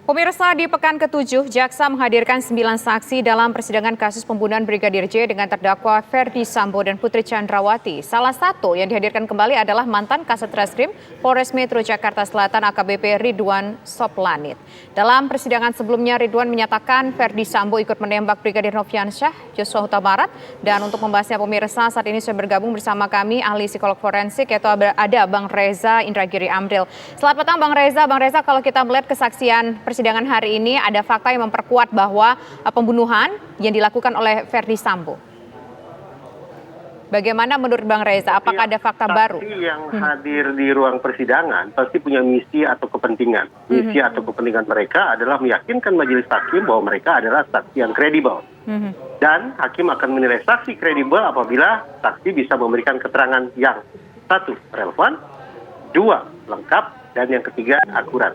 Pemirsa, di pekan ke-7, Jaksa menghadirkan 9 saksi dalam persidangan kasus pembunuhan Brigadir J dengan terdakwa Ferdy Sambo dan Putri Chandrawati. Salah satu yang dihadirkan kembali adalah mantan Kasat Reskrim Polres Metro Jakarta Selatan AKBP Ridwan Soplanit. Dalam persidangan sebelumnya, Ridwan menyatakan Ferdy Sambo ikut menembak Brigadir Nofriansyah Yosua Huta Barat. Dan untuk membahasnya pemirsa, saat ini sudah bergabung bersama kami ahli psikolog forensik, yaitu ada Bang Reza Indragiri Amril. Selamat petang Bang Reza. Bang Reza, kalau kita melihat kesaksian persidangan hari ini, ada fakta yang memperkuat bahwa pembunuhan yang dilakukan oleh Ferdy Sambo. Bagaimana menurut Bang Reza? Apakah ada fakta baru? Saksi yang hadir di ruang persidangan pasti punya misi atau kepentingan. Misi atau kepentingan mereka adalah meyakinkan majelis hakim bahwa mereka adalah saksi yang kredibel. Dan hakim akan menilai saksi kredibel apabila saksi bisa memberikan keterangan yang satu, relevan, dua, lengkap, dan yang ketiga, akurat.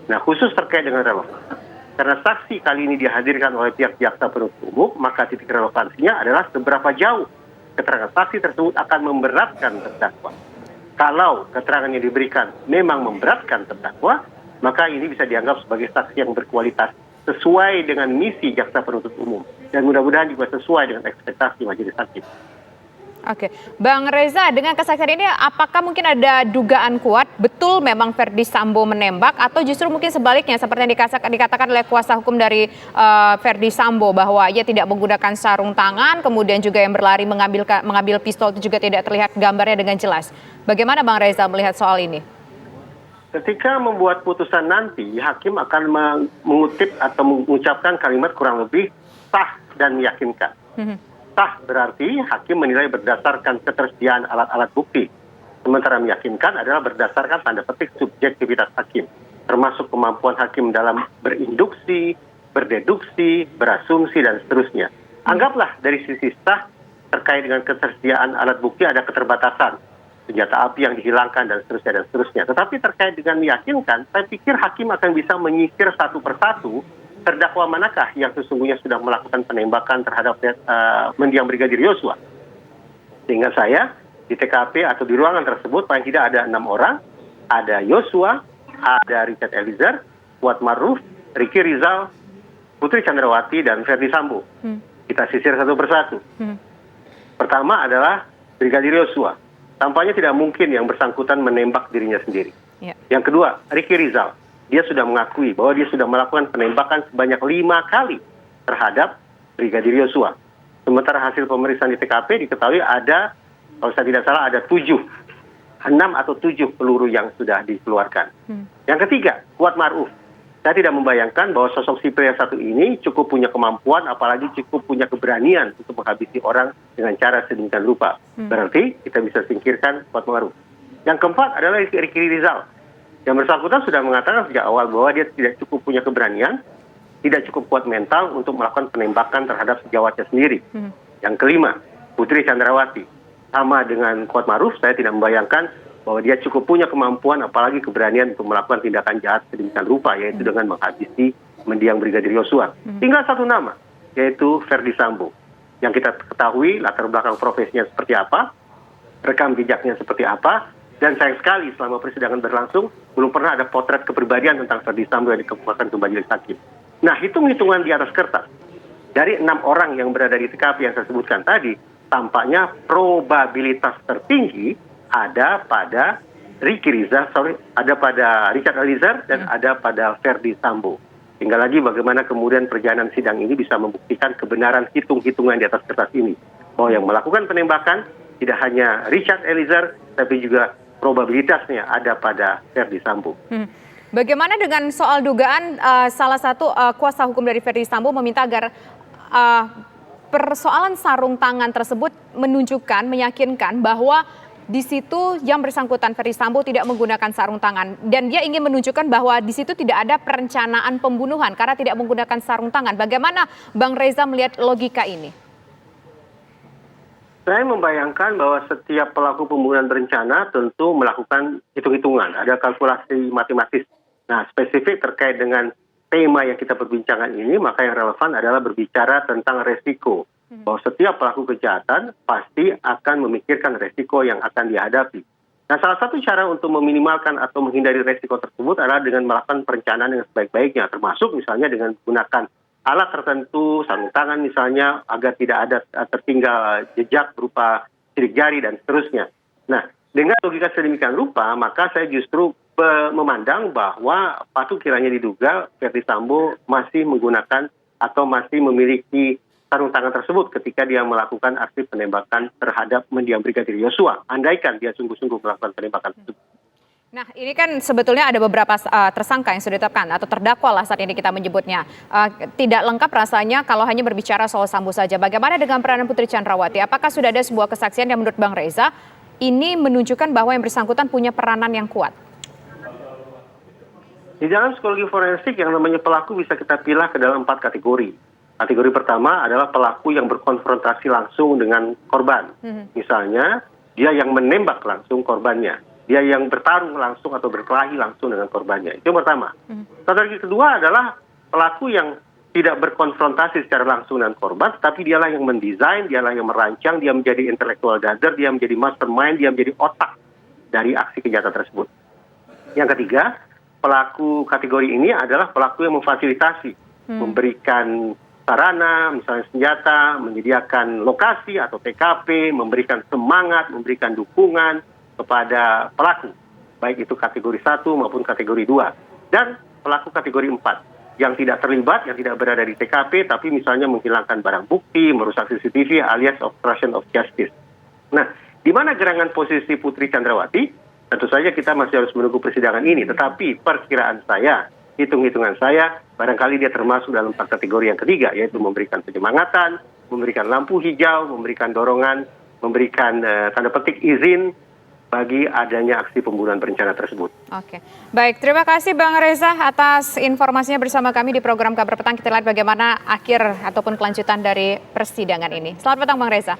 Nah, khusus terkait dengan relevan, karena saksi kali ini dihadirkan oleh pihak jaksa penuntut umum, maka titik relevansinya adalah seberapa jauh keterangan saksi tersebut akan memberatkan terdakwa. Kalau keterangan yang diberikan memang memberatkan terdakwa, maka ini bisa dianggap sebagai saksi yang berkualitas sesuai dengan misi jaksa penuntut umum, dan mudah-mudahan juga sesuai dengan ekspektasi majelis hakim. Oke, Bang Reza, dengan kesaksian ini apakah mungkin ada dugaan kuat betul memang Ferdy Sambo menembak, atau justru mungkin sebaliknya seperti yang dikatakan oleh kuasa hukum dari Ferdy Sambo bahwa ia tidak menggunakan sarung tangan, kemudian juga yang berlari mengambil pistol itu juga tidak terlihat gambarnya dengan jelas. Bagaimana Bang Reza melihat soal ini? Ketika membuat putusan nanti, hakim akan mengutip atau mengucapkan kalimat kurang lebih sah dan meyakinkan. Sah berarti hakim menilai berdasarkan ketersediaan alat-alat bukti. Sementara meyakinkan adalah berdasarkan tanda petik subjektivitas hakim, termasuk kemampuan hakim dalam berinduksi, berdeduksi, berasumsi, dan seterusnya. Anggaplah dari sisi sah terkait dengan ketersediaan alat bukti ada keterbatasan, senjata api yang dihilangkan, dan seterusnya, dan seterusnya. Tetapi terkait dengan meyakinkan, saya pikir hakim akan bisa menyisir satu persatu terdakwa manakah yang sesungguhnya sudah melakukan penembakan terhadap mendiang Brigadir Yosua. Sehingga saya di TKP atau di ruangan tersebut paling tidak ada 6 orang, ada Yosua, ada Richard Eliezer, Kuat Maruf, Ricky Rizal, Putri Chandrawati, dan Ferdy Sambo. Kita sisir satu persatu. Pertama adalah Brigadir Yosua. Tampaknya tidak mungkin yang bersangkutan menembak dirinya sendiri. Yang kedua, Ricky Rizal. Dia sudah mengakui bahwa dia sudah melakukan penembakan sebanyak 5 kali terhadap Brigadir Yosua. Sementara hasil pemeriksaan di TKP diketahui ada, kalau saya tidak salah, ada 6 atau 7 peluru yang sudah dikeluarkan. Yang ketiga, Kuat Maruf. Saya tidak membayangkan bahwa sosok sipil yang satu ini cukup punya kemampuan, apalagi cukup punya keberanian untuk menghabisi orang dengan cara sedemikian rupa. Berarti kita bisa singkirkan Kuat Maruf. Yang keempat adalah Ricky Rizal. Yang bersangkutan sudah mengatakan sejak awal bahwa dia tidak cukup punya keberanian, tidak cukup kuat mental untuk melakukan penembakan terhadap sejawatnya sendiri. Yang kelima, Putri Chandrawati. Sama dengan Kuat Maruf, saya tidak membayangkan bahwa dia cukup punya kemampuan, apalagi keberanian untuk melakukan tindakan jahat sedemikian rupa, yaitu dengan menghabisi mendiang Brigadir Yosua. Tinggal satu nama, yaitu Ferdy Sambo. Yang kita ketahui latar belakang profesinya seperti apa, rekam jejaknya seperti apa, dan sayang sekali selama persidangan berlangsung belum pernah ada potret kepribadian tentang Ferdy Sambo yang dikemukakan ke majelis hakim. Nah, hitung-hitungan di atas kertas dari 6 orang yang berada di TKP yang saya sebutkan tadi, tampaknya probabilitas tertinggi ada pada ada pada Richard Eliezer dan ada pada Ferdy Sambo. Tinggal lagi bagaimana kemudian perjalanan sidang ini bisa membuktikan kebenaran hitung-hitungan di atas kertas ini, bahwa yang melakukan penembakan tidak hanya Richard Eliezer, tapi juga probabilitasnya ada pada Ferdy Sambo. Bagaimana dengan soal dugaan salah satu kuasa hukum dari Ferdy Sambo meminta agar persoalan sarung tangan tersebut meyakinkan bahwa di situ yang bersangkutan Ferdy Sambo tidak menggunakan sarung tangan, dan dia ingin menunjukkan bahwa di situ tidak ada perencanaan pembunuhan karena tidak menggunakan sarung tangan. Bagaimana Bang Reza melihat logika ini? Saya membayangkan bahwa setiap pelaku pembunuhan berencana tentu melakukan hitung-hitungan, ada kalkulasi matematis. Nah, spesifik terkait dengan tema yang kita perbincangan ini, maka yang relevan adalah berbicara tentang resiko. Bahwa setiap pelaku kejahatan pasti akan memikirkan resiko yang akan dihadapi. Nah, salah satu cara untuk meminimalkan atau menghindari resiko tersebut adalah dengan melakukan perencanaan yang sebaik-baiknya, termasuk misalnya dengan menggunakan alat tertentu, sarung tangan misalnya, agar tidak ada tertinggal jejak berupa sidik jari dan seterusnya. Nah, dengan logika sedemikian rupa, maka saya justru memandang bahwa patut kiranya diduga Verdi Sambo masih menggunakan atau masih memiliki sarung tangan tersebut ketika dia melakukan aksi penembakan terhadap mendiang Brigadir Yosua. Andaikan dia sungguh-sungguh melakukan penembakan tersebut. Nah, ini kan sebetulnya ada beberapa tersangka yang sudah ditetapkan atau terdakwa lah saat ini kita menyebutnya. Tidak lengkap rasanya kalau hanya berbicara soal Sambo saja. Bagaimana dengan peranan Putri Chandrawati? Apakah sudah ada sebuah kesaksian yang menurut Bang Reza ini menunjukkan bahwa yang bersangkutan punya peranan yang kuat? Di dalam psikologi forensik yang namanya pelaku bisa kita pilah ke dalam 4 kategori. Kategori pertama adalah pelaku yang berkonfrontasi langsung dengan korban. Misalnya, dia yang menembak langsung korbannya. Dia yang bertarung langsung atau berkelahi langsung dengan korbannya. Itu yang pertama. Kategori kedua adalah pelaku yang tidak berkonfrontasi secara langsung dengan korban, tapi dialah yang mendesain, dialah yang merancang, dia menjadi intellectual dader, dia menjadi mastermind, dia menjadi otak dari aksi kejahatan tersebut. Yang ketiga, pelaku kategori ini adalah pelaku yang memfasilitasi, memberikan sarana, misalnya senjata, menyediakan lokasi atau TKP, memberikan semangat, memberikan dukungan kepada pelaku, baik itu kategori 1 maupun kategori 2. Dan pelaku kategori 4, yang tidak terlibat, yang tidak berada di TKP, tapi misalnya menghilangkan barang bukti, merusak CCTV, alias obstruction of justice. Nah, di mana gerangan posisi Putri Chandrawati? Tentu saja kita masih harus menunggu persidangan ini, tetapi perkiraan saya, hitung-hitungan saya, barangkali dia termasuk dalam kategori yang ketiga, yaitu memberikan penyemangatan, memberikan lampu hijau, memberikan dorongan, memberikan tanda petik izin bagi adanya aksi pembunuhan berencana tersebut. Oke, baik. Terima kasih Bang Reza atas informasinya bersama kami di program Kabar Petang. Kita lihat bagaimana akhir ataupun kelanjutan dari persidangan ini. Selamat petang Bang Reza.